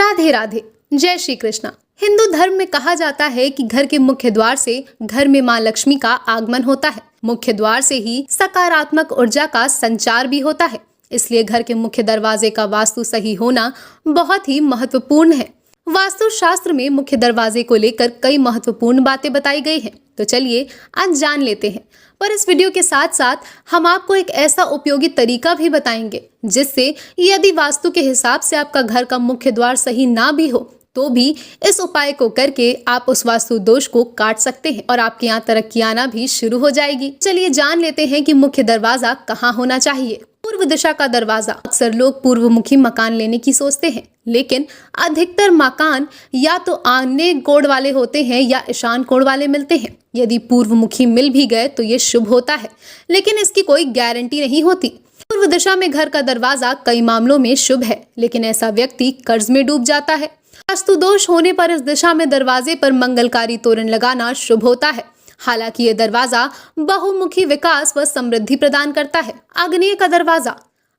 राधे राधे, जय श्री कृष्णा। हिंदू धर्म में कहा जाता है कि घर के मुख्य द्वार से घर में मां लक्ष्मी का आगमन होता है। मुख्य द्वार से ही सकारात्मक ऊर्जा का संचार भी होता है। इसलिए घर के मुख्य दरवाजे का वास्तु सही होना बहुत ही महत्वपूर्ण है। वास्तु शास्त्र में मुख्य दरवाजे को लेकर कई महत्वपूर्ण बातें बताई गई हैं। तो चलिए आज जान लेते हैं। पर इस वीडियो के साथ साथ हम आपको एक ऐसा उपयोगी तरीका भी बताएंगे जिससे यदि वास्तु के हिसाब से आपका घर का मुख्य द्वार सही ना भी हो तो भी इस उपाय को करके आप उस वास्तु दोष को काट सकते हैं और आपके यहाँ तरक्की आना भी शुरू हो जाएगी। चलिए जान लेते हैं कि मुख्य दरवाजा कहाँ होना चाहिए। पूर्व दिशा का दरवाजा। अक्सर लोग पूर्वमुखी मकान लेने की सोचते हैं, लेकिन अधिकतर मकान या तो आग्नेय कोण वाले होते हैं या ईशान कोण वाले मिलते हैं। यदि पूर्वमुखी मिल भी गए तो ये शुभ होता है, लेकिन इसकी कोई गारंटी नहीं होती। पूर्व दिशा में घर का दरवाजा कई मामलों में शुभ है, लेकिन ऐसा व्यक्ति कर्ज में डूब जाता है। वास्तु दोष होने पर इस दिशा में दरवाजे पर मंगलकारी तोरण लगाना शुभ होता है। हालांकि यह दरवाजा बहुमुखी विकास व समृद्धि प्रदान करता है। आग्नेय का दरवाजा।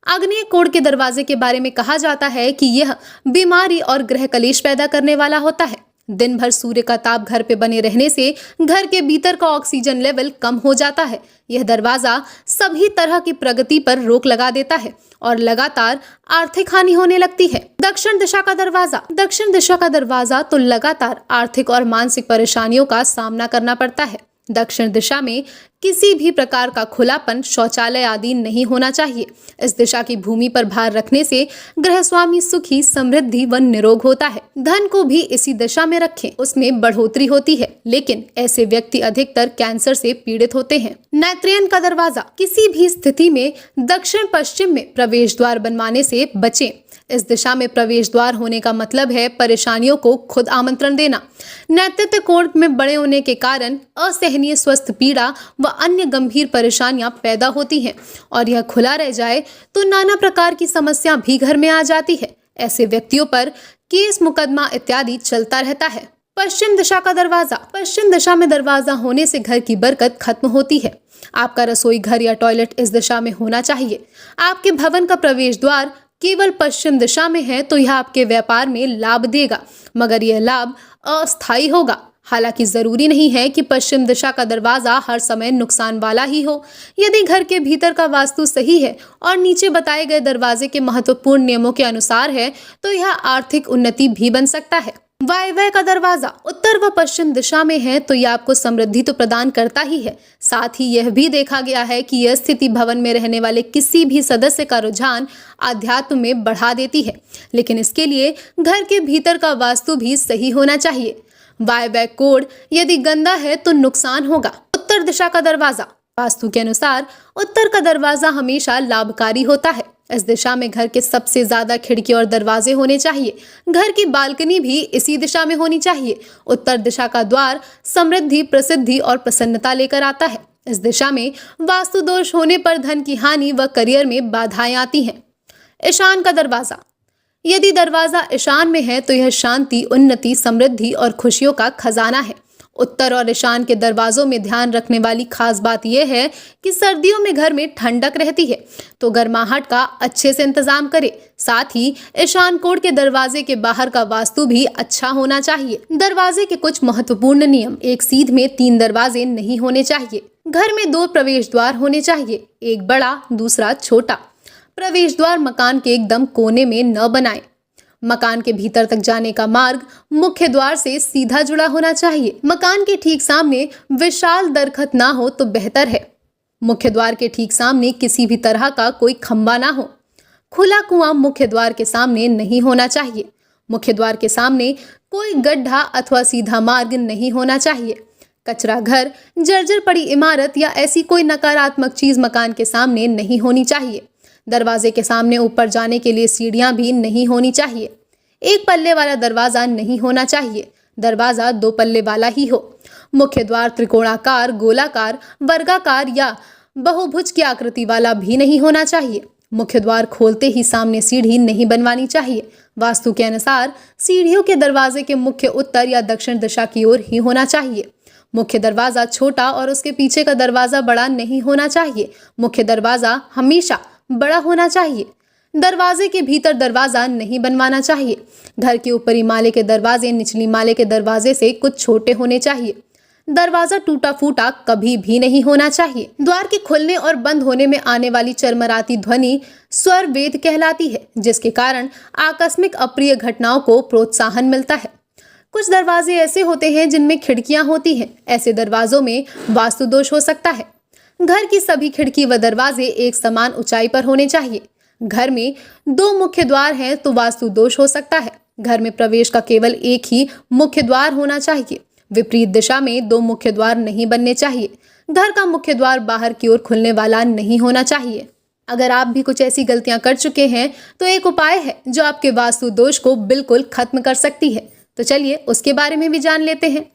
आग्नेय कोण के दरवाजे के बारे में कहा जाता है कि यह बीमारी और ग्रह कलेश पैदा करने वाला होता है। दिन भर सूर्य का ताप घर पे बने रहने से घर के भीतर का ऑक्सीजन लेवल कम हो जाता है। यह दरवाजा सभी तरह की प्रगति पर रोक लगा देता है और लगातार आर्थिक हानि होने लगती है। दक्षिण दिशा का दरवाजा। दक्षिण दिशा का दरवाजा तो लगातार आर्थिक और मानसिक परेशानियों का सामना करना पड़ता है। दक्षिण दिशा में किसी भी प्रकार का खुलापन, शौचालय आदि नहीं होना चाहिए। इस दिशा की भूमि पर भार रखने से गृह स्वामी सुखी, समृद्धि व निरोग होता है। धन को भी इसी दिशा में रखें, उसमें बढ़ोतरी होती है, लेकिन ऐसे व्यक्ति अधिकतर कैंसर से पीड़ित होते हैं। नैत्रियन का दरवाजा। किसी भी स्थिति में दक्षिण पश्चिम में प्रवेश द्वार बनवाने से बचें। इस दिशा में प्रवेश द्वार होने का मतलब है परेशानियों को खुद आमंत्रण देना। नेतृत्व कोण में बड़े होने के कारण असहनीय स्वस्थ पीड़ा व अन्य गंभीर परेशानियां पैदा होती हैं और यह खुला रह जाए तो नाना प्रकार की समस्या भी घर में आ जाती है। ऐसे व्यक्तियों पर केस, मुकदमा इत्यादि चलता रहता है। पश्चिम दिशा का दरवाजा। पश्चिम दिशा में दरवाजा होने से घर की बरकत खत्म होती है। आपका रसोई घर या टॉयलेट इस दिशा में होना चाहिए। आपके भवन का प्रवेश द्वार केवल पश्चिम दिशा में है तो यह आपके व्यापार में लाभ देगा, मगर यह लाभ अस्थायी होगा। हालांकि जरूरी नहीं है कि पश्चिम दिशा का दरवाजा हर समय नुकसान वाला ही हो। यदि घर के भीतर का वास्तु सही है और नीचे बताए गए दरवाजे के महत्वपूर्ण नियमों के अनुसार है तो यह आर्थिक उन्नति भी बन सकता है। वायव्य का दरवाजा उत्तर व पश्चिम दिशा में है तो यह आपको समृद्धि तो प्रदान करता ही है, साथ ही यह भी देखा गया है कि यह स्थिति भवन में रहने वाले किसी भी सदस्य का रुझान आध्यात्म में बढ़ा देती है, लेकिन इसके लिए घर के भीतर का वास्तु भी सही होना चाहिए। वायव्य कोण यदि गंदा है तो नुकसान होगा। उत्तर दिशा का दरवाजा। वास्तु के अनुसार उत्तर का दरवाजा हमेशा लाभकारी होता है। इस दिशा में घर के सबसे ज्यादा खिड़की और दरवाजे होने चाहिए। घर की बालकनी भी इसी दिशा में होनी चाहिए। उत्तर दिशा का द्वार समृद्धि, प्रसिद्धि और प्रसन्नता लेकर आता है। इस दिशा में वास्तु दोष होने पर धन की हानि व करियर में बाधाएं आती हैं। ईशान का दरवाजा। यदि दरवाजा ईशान में है तो यह शांति, उन्नति, समृद्धि और खुशियों का खजाना है। उत्तर और ईशान के दरवाजों में ध्यान रखने वाली खास बात यह है कि सर्दियों में घर में ठंडक रहती है तो गर्माहट का अच्छे से इंतजाम करें। साथ ही ईशान कोण के दरवाजे के बाहर का वास्तु भी अच्छा होना चाहिए। दरवाजे के कुछ महत्वपूर्ण नियम। एक सीध में 3 दरवाजे नहीं होने चाहिए। घर में 2 प्रवेश द्वार होने चाहिए, एक बड़ा दूसरा छोटा। प्रवेश द्वार मकान के एकदम कोने में न बनाएं। मकान के भीतर तक जाने का मार्ग मुख्य द्वार से सीधा जुड़ा होना चाहिए। मकान के ठीक सामने विशाल दरख्त ना हो तो बेहतर है। मुख्य द्वार के ठीक सामने किसी भी तरह का कोई खंबा ना हो। खुला कुआं मुख्य द्वार के सामने नहीं होना चाहिए। मुख्य द्वार के सामने कोई गड्ढा अथवा सीधा मार्ग नहीं होना चाहिए। कचरा घर, जर्जर पड़ी इमारत या ऐसी कोई नकारात्मक चीज मकान के सामने नहीं होनी चाहिए। दरवाजे के सामने ऊपर जाने के लिए सीढ़ियां भी नहीं होनी चाहिए। एक पल्ले वाला दरवाजा नहीं होना चाहिए। दरवाजा 2 पल्ले वाला ही हो। मुख्य द्वार त्रिकोणाकार, गोलाकार, वर्गाकार या बहुभुज की आकृति वाला भी नहीं होना चाहिए। मुख्य द्वार खोलते ही सामने सीढ़ी नहीं बनवानी चाहिए। वास्तु के अनुसार सीढ़ियों के दरवाजे के मुख्य उत्तर या दक्षिण दिशा की ओर ही होना चाहिए। मुख्य दरवाजा छोटा और उसके पीछे का दरवाजा बड़ा नहीं होना चाहिए। मुख्य दरवाजा हमेशा बड़ा होना चाहिए। दरवाजे के भीतर दरवाजा नहीं बनवाना चाहिए। घर के ऊपरी माले के दरवाजे निचली माले के दरवाजे से कुछ छोटे होने चाहिए। दरवाजा टूटा फूटा कभी भी नहीं होना चाहिए। द्वार के खुलने और बंद होने में आने वाली चरमराती ध्वनि स्वर वेद कहलाती है, जिसके कारण आकस्मिक अप्रिय घटनाओं को प्रोत्साहन मिलता है। कुछ दरवाजे ऐसे होते हैं जिनमें खिड़कियां होती हैं। ऐसे दरवाजों में वास्तु दोष हो सकता है। घर की सभी खिड़की व दरवाजे एक समान ऊंचाई पर होने चाहिए। घर में 2 मुख्य द्वार हैं तो वास्तु दोष हो सकता है। घर में प्रवेश का केवल एक ही मुख्य द्वार होना चाहिए। विपरीत दिशा में 2 मुख्य द्वार नहीं बनने चाहिए। घर का मुख्य द्वार बाहर की ओर खुलने वाला नहीं होना चाहिए। अगर आप भी कुछ ऐसी गलतियां कर चुके हैं तो एक उपाय है जो आपके वास्तु दोष को बिल्कुल खत्म कर सकती है। तो चलिए उसके बारे में भी जान लेते हैं।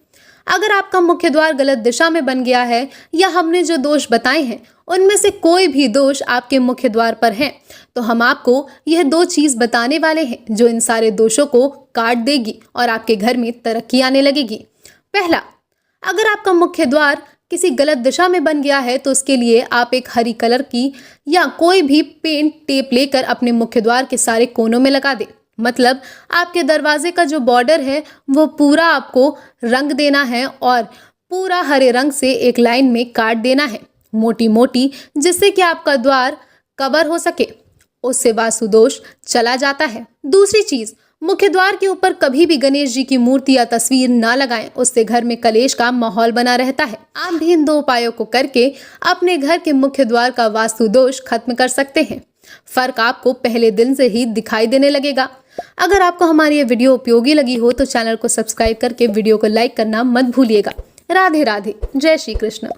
अगर आपका मुख्य द्वार गलत दिशा में बन गया है या हमने जो दोष बताए हैं उनमें से कोई भी दोष आपके मुख्य द्वार पर है, तो हम आपको यह 2 चीज बताने वाले हैं जो इन सारे दोषों को काट देगी और आपके घर में तरक्की आने लगेगी। पहला, अगर आपका मुख्य द्वार किसी गलत दिशा में बन गया है तो उसके लिए आप एक हरी कलर की या कोई भी पेंट टेप लेकर अपने मुख्य द्वार के सारे कोनों में लगा दें। मतलब आपके दरवाजे का जो बॉर्डर है वो पूरा आपको रंग देना है और पूरा हरे रंग से एक लाइन में काट देना है, मोटी मोटी, जिससे कि आपका द्वार कवर हो सके। उससे वास्तु दोष चला जाता है। दूसरी चीज, मुख्य द्वार के ऊपर कभी भी गणेश जी की मूर्ति या तस्वीर ना लगाएं, उससे घर में कलेश का माहौल बना रहता है। आप भी इन 2 उपायों को करके अपने घर के मुख्य द्वार का वास्तु दोष खत्म कर सकते हैं। फर्क आपको पहले दिन से ही दिखाई देने लगेगा। अगर आपको हमारी ये वीडियो उपयोगी लगी हो तो चैनल को सब्सक्राइब करके वीडियो को लाइक करना मत भूलिएगा। राधे राधे, जय श्री कृष्ण।